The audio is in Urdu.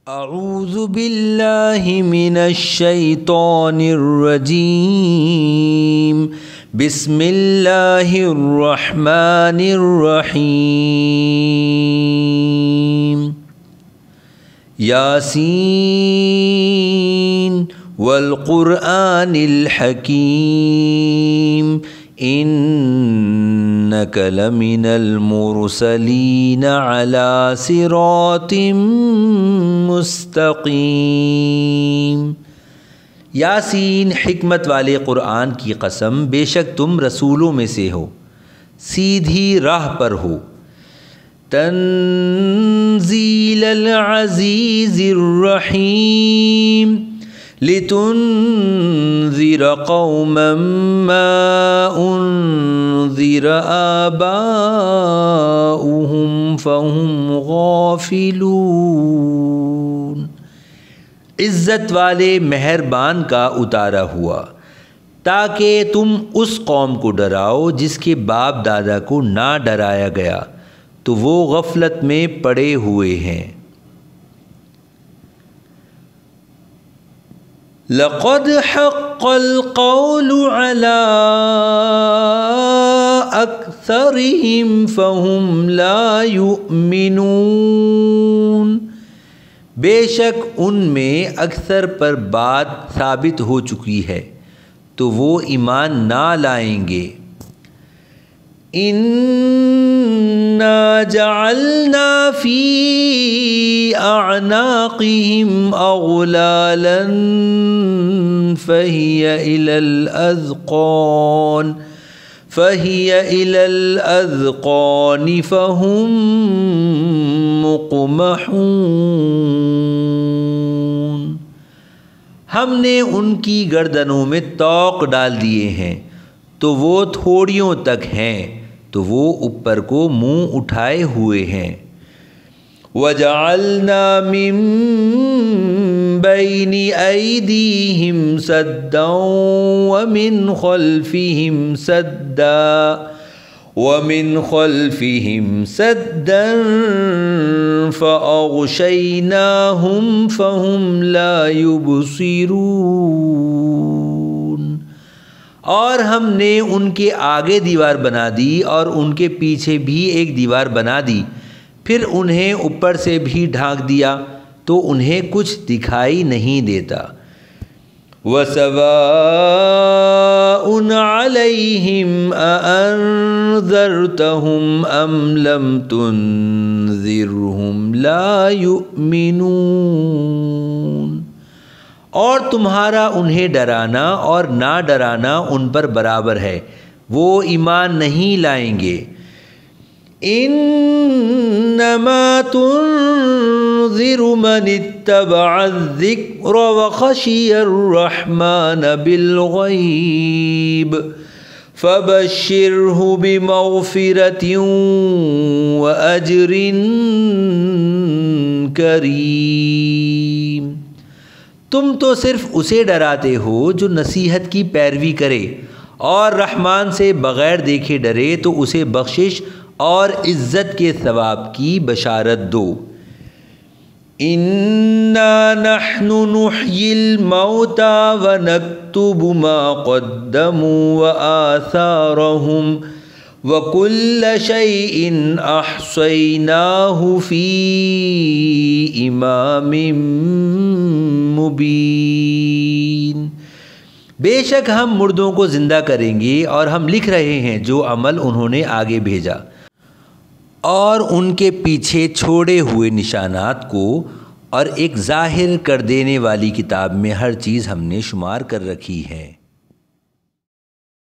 اعوذ باللہ من الشیطان الرجیم بسم اللہ الرحمن الرحیم یاسین والقرآن الحکیم انک لمن المرسلین علی صراط مستقیم۔ یاسین، حکمت والے قرآن کی قسم، بے شک تم رسولوں میں سے ہو، سیدھی راہ پر ہو۔ تنزیل العزیز الرحیم لتنذر قوما ما انذر آباؤهم فهم غافلون۔ عزت والے مہربان کا اتارا ہوا تاکہ تم اس قوم کو ڈراؤ جس کے باپ دادا کو نہ ڈرایا گیا تو وہ غفلت میں پڑے ہوئے ہیں۔ لقد حق القول على اکثرهم فهم لا يؤمنون۔ بے شک ان میں اکثر پر بات ثابت ہو چکی ہے تو وہ ایمان نہ لائیں گے۔ اِنَّا جَعَلْنَا فِي أَعْنَاقِهِمْ أَغْلَالًا فَهِيَ إِلَى الْأَذْقَانِ فَهُمْ مُقْمَحُونَ۔ ہم نے ان کی گردنوں میں طوق ڈال دیے ہیں تو وہ تھوڑیوں تک ہیں تو وہ اوپر کو منہ اٹھائے ہوئے ہیں۔ وَجَعَلْنَا مِن بَيْنِ أَيْدِيهِمْ سَدًّا وَمِنْ خَلْفِهِمْ سَدًّا فَأَغْشَيْنَاهُمْ فَهُمْ لَا يُبْصِرُونَ۔ اور ہم نے ان کے آگے دیوار بنا دی اور ان کے پیچھے بھی ایک دیوار بنا دی، پھر انہیں اوپر سے بھی ڈھانک دیا تو انہیں کچھ دکھائی نہیں دیتا۔ وَسَوَاءٌ عَلَيْهِمْ أَأَنذَرْتَهُمْ أَمْ لَمْ تُنذِرْهُمْ لَا يُؤْمِنُونَ۔ اور تمہارا انہیں ڈرانا اور نہ ڈرانا ان پر برابر ہے، وہ ایمان نہیں لائیں گے۔ انما تنذر من اتبع الذکر وخشی الرحمن بالغیب فبشرہ بمغفرۃ واجر کریم۔ تم تو صرف اسے ڈراتے ہو جو نصیحت کی پیروی کرے اور رحمان سے بغیر دیکھے ڈرے تو اسے بخشش اور عزت کے ثواب کی بشارت دو۔ اِنَّا نَحْنُ نُحْيِي الْمَوْتَى وَنَكْتُبُ مَا قَدَّمُوا وَآثَارَهُمْ وَكُلَّ شَيْءٍ أَحْصَيْنَاهُ فِي إِمَامٍ مُبِينٍ۔ بے شک ہم مردوں کو زندہ کریں گے اور ہم لکھ رہے ہیں جو عمل انہوں نے آگے بھیجا، اور ان کے پیچھے چھوڑے ہوئے نشانات کو اور ایک ظاہر کر دینے والی کتاب میں ہر چیز ہم نے شمار کر رکھی ہے۔